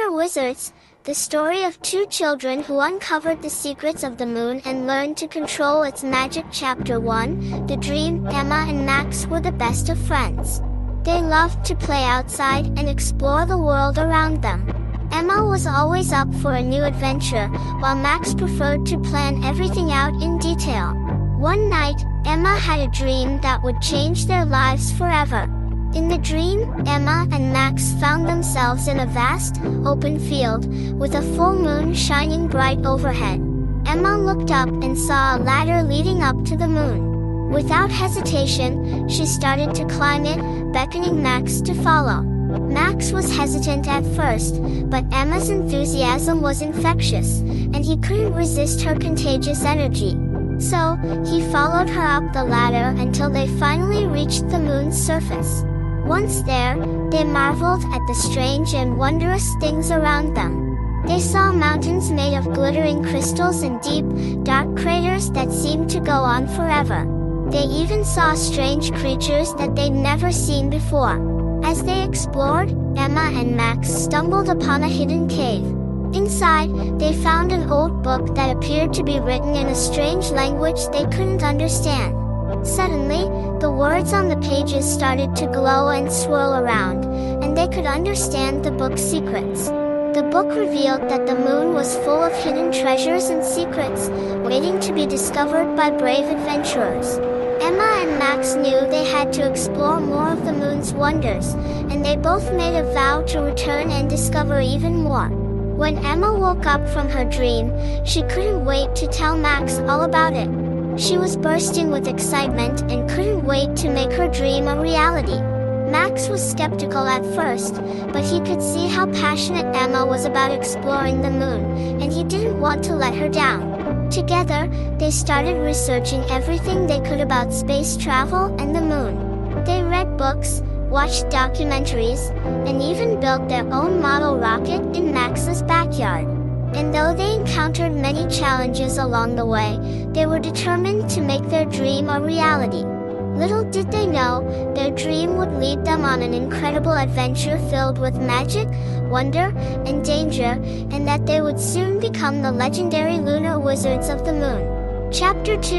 Lunar Wizards, the story of two children who uncovered the secrets of the moon and learned to control its magic. Chapter 1, The Dream. Emma and Max were the best of friends. They loved to play outside and explore the world around them. Emma was always up for a new adventure, while Max preferred to plan everything out in detail. One night, Emma had a dream that would change their lives forever. In the dream, Emma and Max found themselves in a vast, open field, with a full moon shining bright overhead. Emma looked up and saw a ladder leading up to the moon. Without hesitation, she started to climb it, beckoning Max to follow. Max was hesitant at first, but Emma's enthusiasm was infectious, and he couldn't resist her contagious energy. So, he followed her up the ladder until they finally reached the moon's surface. Once there, they marveled at the strange and wondrous things around them. They saw mountains made of glittering crystals and deep, dark craters that seemed to go on forever. They even saw strange creatures that they'd never seen before. As they explored, Emma and Max stumbled upon a hidden cave. Inside, they found an old book that appeared to be written in a strange language they couldn't understand. Suddenly, the words on the pages started to glow and swirl around, and they could understand the book's secrets. The book revealed that the moon was full of hidden treasures and secrets, waiting to be discovered by brave adventurers. Emma and Max knew they had to explore more of the moon's wonders, and they both made a vow to return and discover even more. When Emma woke up from her dream, she couldn't wait to tell Max all about it. She was bursting with excitement and couldn't wait to make her dream a reality. Max was skeptical at first, but he could see how passionate Emma was about exploring the moon, and he didn't want to let her down. Together, they started researching everything they could about space travel and the moon. They read books, watched documentaries, and even built their own model rocket in Max's backyard. And though they encountered many challenges along the way, they were determined to make their dream a reality. Little did they know, their dream would lead them on an incredible adventure filled with magic, wonder, and danger, and that they would soon become the legendary Lunar Wizards of the Moon. Chapter 2,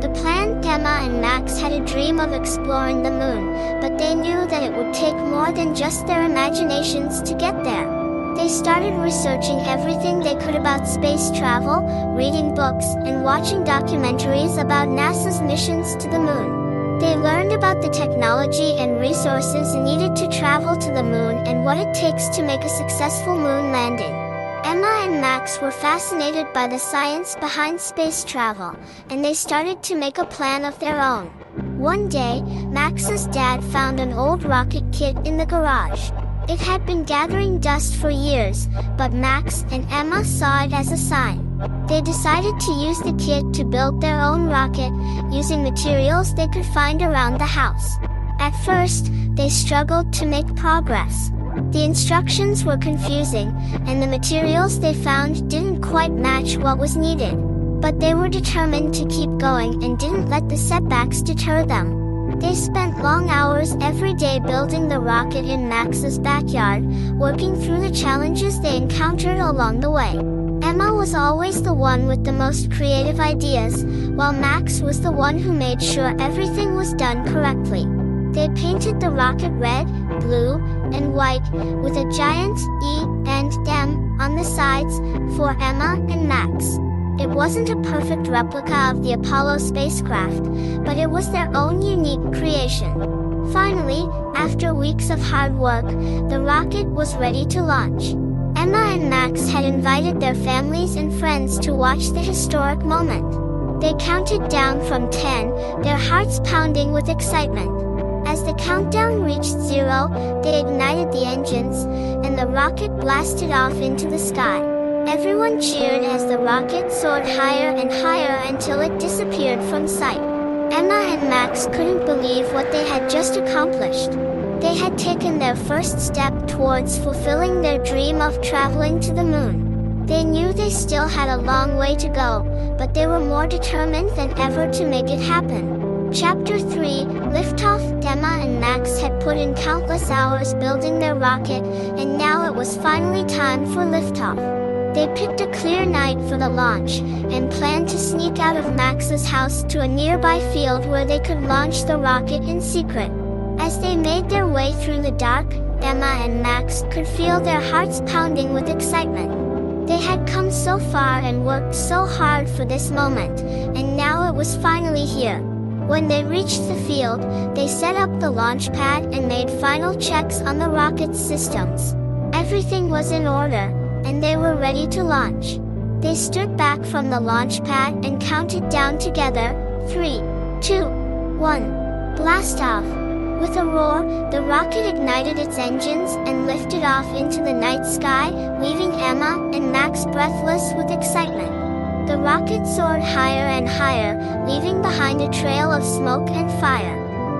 The Plan. Emma and Max had a dream of exploring the moon, but they knew that it would take more than just their imaginations to get there. They started researching everything they could about space travel, reading books, and watching documentaries about NASA's missions to the moon. They learned about the technology and resources needed to travel to the moon and what it takes to make a successful moon landing. Emma and Max were fascinated by the science behind space travel, and they started to make a plan of their own. One day, Max's dad found an old rocket kit in the garage. It had been gathering dust for years, but Max and Emma saw it as a sign. They decided to use the kit to build their own rocket, using materials they could find around the house. At first, they struggled to make progress. The instructions were confusing, and the materials they found didn't quite match what was needed. But they were determined to keep going and didn't let the setbacks deter them. They spent long hours every day building the rocket in Max's backyard, working through the challenges they encountered along the way. Emma was always the one with the most creative ideas, while Max was the one who made sure everything was done correctly. They painted the rocket red, blue, and white, with a giant E and M on the sides, for Emma and Max. It wasn't a perfect replica of the Apollo spacecraft, but it was their own unique creation. Finally, after weeks of hard work, the rocket was ready to launch. Emma and Max had invited their families and friends to watch the historic moment. They counted down from 10, their hearts pounding with excitement. As the countdown reached 0, they ignited the engines, and the rocket blasted off into the sky. Everyone cheered as the rocket soared higher and higher until it disappeared from sight. Emma and Max couldn't believe what they had just accomplished. They had taken their first step towards fulfilling their dream of traveling to the moon. They knew they still had a long way to go, but they were more determined than ever to make it happen. Chapter 3, Liftoff, Demo and Max had put in countless hours building their rocket, and now it was finally time for liftoff. They picked a clear night for the launch, and planned to sneak out of Max's house to a nearby field where they could launch the rocket in secret. As they made their way through the dark, Emma and Max could feel their hearts pounding with excitement. They had come so far and worked so hard for this moment, and now it was finally here. When they reached the field, they set up the launch pad and made final checks on the rocket's systems. Everything was in order, and they were ready to launch. They stood back from the launch pad and counted down together, 3, 2, 1, blast off. With a roar, the rocket ignited its engines and lifted off into the night sky, leaving Emma and Max breathless with excitement. The rocket soared higher and higher, leaving behind a trail of smoke and fire.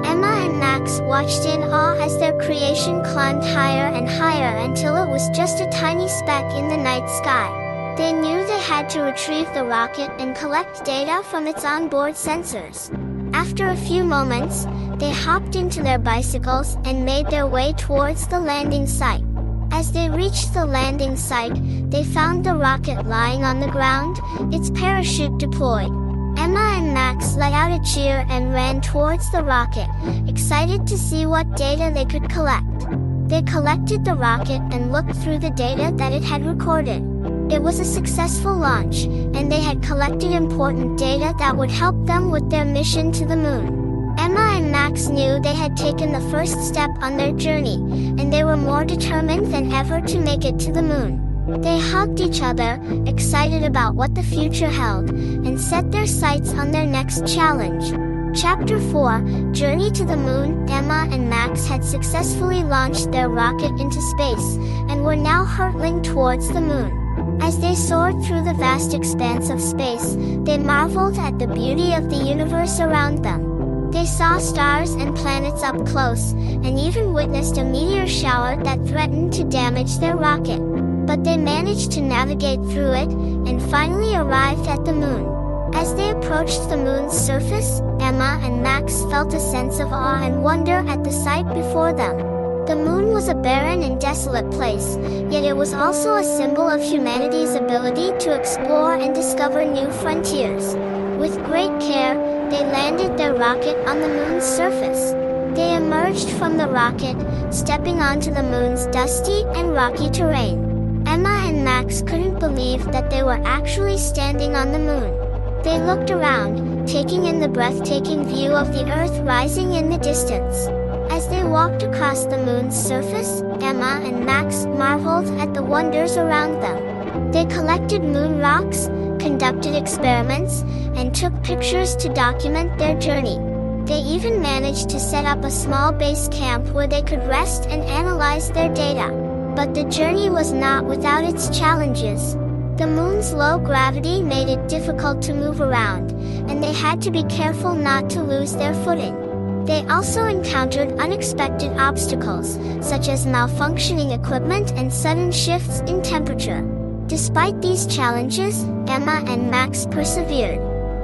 Emma and Max watched in awe as their creation climbed higher and higher until it was just a tiny speck in the night sky. They knew they had to retrieve the rocket and collect data from its onboard sensors. After a few moments, they hopped into their bicycles and made their way towards the landing site. As they reached the landing site, they found the rocket lying on the ground, its parachute deployed. Emma and Max let out a cheer and ran towards the rocket, excited to see what data they could collect. They collected the rocket and looked through the data that it had recorded. It was a successful launch, and they had collected important data that would help them with their mission to the moon. Emma and Max knew they had taken the first step on their journey, and they were more determined than ever to make it to the moon. They hugged each other, excited about what the future held, and set their sights on their next challenge. Chapter 4, Journey to the Moon. Emma and Max had successfully launched their rocket into space, and were now hurtling towards the moon. As they soared through the vast expanse of space, they marveled at the beauty of the universe around them. They saw stars and planets up close, and even witnessed a meteor shower that threatened to damage their rocket. But they managed to navigate through it, and finally arrived at the moon. As they approached the moon's surface, Emma and Max felt a sense of awe and wonder at the sight before them. The moon was a barren and desolate place, yet it was also a symbol of humanity's ability to explore and discover new frontiers. With great care, they landed their rocket on the moon's surface. They emerged from the rocket, stepping onto the moon's dusty and rocky terrain. Emma and Max couldn't believe that they were actually standing on the moon. They looked around, taking in the breathtaking view of the Earth rising in the distance. As they walked across the moon's surface, Emma and Max marveled at the wonders around them. They collected moon rocks, conducted experiments, and took pictures to document their journey. They even managed to set up a small base camp where they could rest and analyze their data. But the journey was not without its challenges. The moon's low gravity made it difficult to move around, and they had to be careful not to lose their footing. They also encountered unexpected obstacles, such as malfunctioning equipment and sudden shifts in temperature. Despite these challenges, Emma and Max persevered.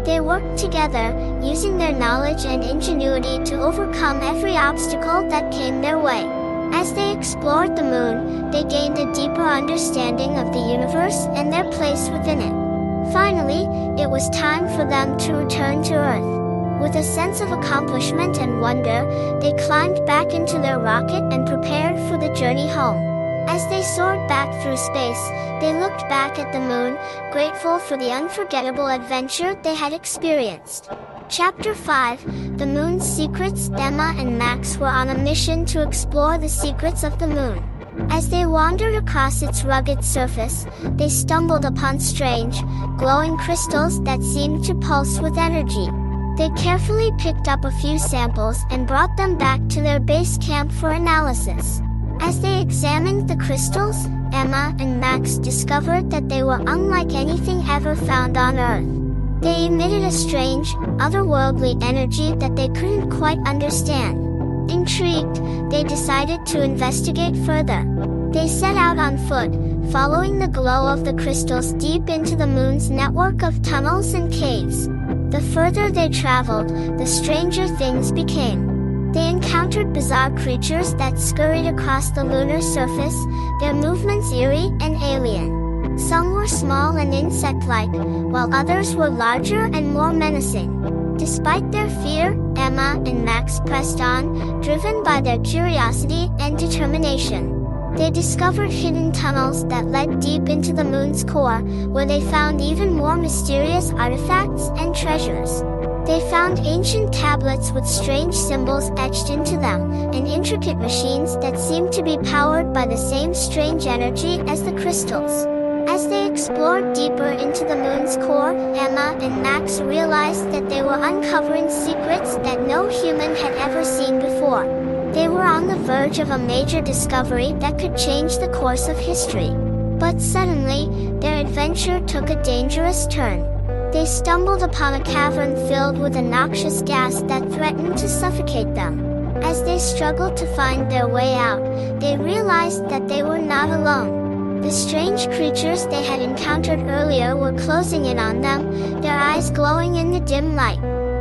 They worked together, using their knowledge and ingenuity to overcome every obstacle that came their way. As they explored the moon, they gained a deeper understanding of the universe and their place within it. Finally, it was time for them to return to Earth. With a sense of accomplishment and wonder, they climbed back into their rocket and prepared for the journey home. As they soared back through space, they looked back at the moon, grateful for the unforgettable adventure they had experienced. Chapter 5, The Moon's Secrets. Emma and Max were on a mission to explore the secrets of the moon. As they wandered across its rugged surface, they stumbled upon strange, glowing crystals that seemed to pulse with energy. They carefully picked up a few samples and brought them back to their base camp for analysis. As they examined the crystals, Emma and Max discovered that they were unlike anything ever found on Earth. They emitted a strange, otherworldly energy that they couldn't quite understand. Intrigued, they decided to investigate further. They set out on foot, following the glow of the crystals deep into the moon's network of tunnels and caves. The further they traveled, the stranger things became. They encountered bizarre creatures that scurried across the lunar surface, their movements eerie and alien. Some were small and insect-like, while others were larger and more menacing. Despite their fear, Emma and Max pressed on, driven by their curiosity and determination. They discovered hidden tunnels that led deep into the moon's core, where they found even more mysterious artifacts and treasures. They found ancient tablets with strange symbols etched into them, and intricate machines that seemed to be powered by the same strange energy as the crystals. As they explored deeper into the moon's core, Emma and Max realized that they were uncovering secrets that no human had ever seen before. They were on the verge of a major discovery that could change the course of history. But suddenly, their adventure took a dangerous turn. They stumbled upon a cavern filled with a noxious gas that threatened to suffocate them. As they struggled to find their way out, they realized that they were not alone. The strange creatures they had encountered earlier were closing in on them, their eyes glowing in the dim light.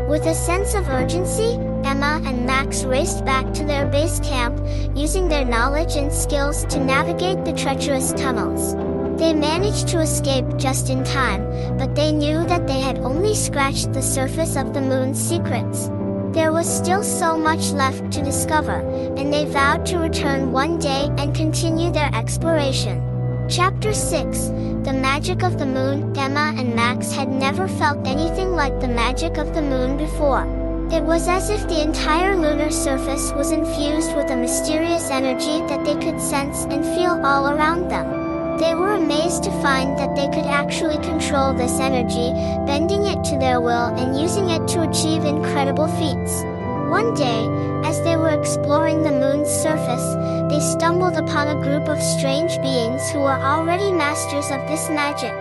With a sense of urgency, Emma and Max raced back to their base camp, using their knowledge and skills to navigate the treacherous tunnels. They managed to escape just in time, but they knew that they had only scratched the surface of the moon's secrets. There was still so much left to discover, and they vowed to return one day and continue their exploration. Chapter 6: The Magic of the Moon. Emma and Max had never felt anything like the magic of the moon before. It was as if the entire lunar surface was infused with a mysterious energy that they could sense and feel all around them. They were amazed to find that they could actually control this energy, bending it to their will and using it to achieve incredible feats. One day, as they were exploring the moon's surface, they stumbled upon a group of strange beings who were already masters of this magic.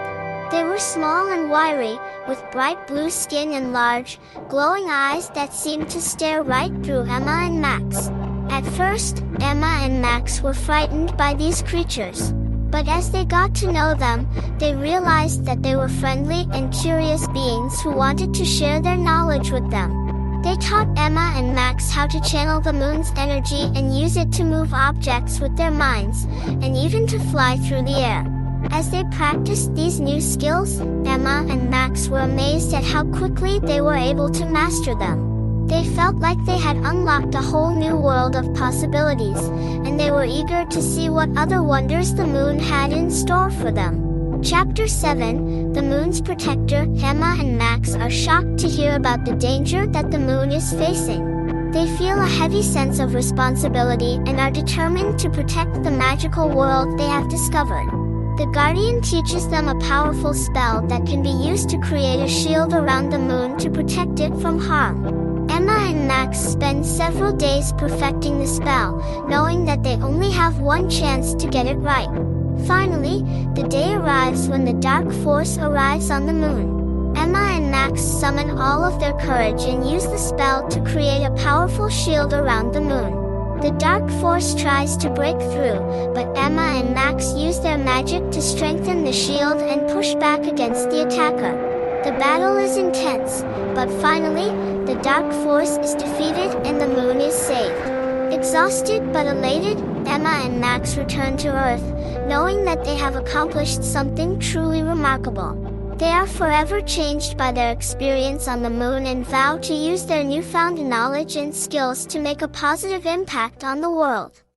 They were small and wiry, with bright blue skin and large, glowing eyes that seemed to stare right through Emma and Max. At first, Emma and Max were frightened by these creatures. But as they got to know them, they realized that they were friendly and curious beings who wanted to share their knowledge with them. They taught Emma and Max how to channel the moon's energy and use it to move objects with their minds, and even to fly through the air. As they practiced these new skills, Emma and Max were amazed at how quickly they were able to master them. They felt like they had unlocked a whole new world of possibilities, and they were eager to see what other wonders the moon had in store for them. Chapter 7: The Moon's Protector. Emma and Max are shocked to hear about the danger that the moon is facing. They feel a heavy sense of responsibility and are determined to protect the magical world they have discovered. The Guardian teaches them a powerful spell that can be used to create a shield around the moon to protect it from harm. Emma and Max spend several days perfecting the spell, knowing that they only have one chance to get it right. Finally, the day arrives when the dark force arrives on the moon. Emma and Max summon all of their courage and use the spell to create a powerful shield around the moon. The dark force tries to break through, but Emma and Max use their magic to strengthen the shield and push back against the attacker. The battle is intense, but finally, the dark force is defeated and the moon is saved. Exhausted but elated, Emma and Max return to Earth, knowing that they have accomplished something truly remarkable. They are forever changed by their experience on the moon and vow to use their newfound knowledge and skills to make a positive impact on the world.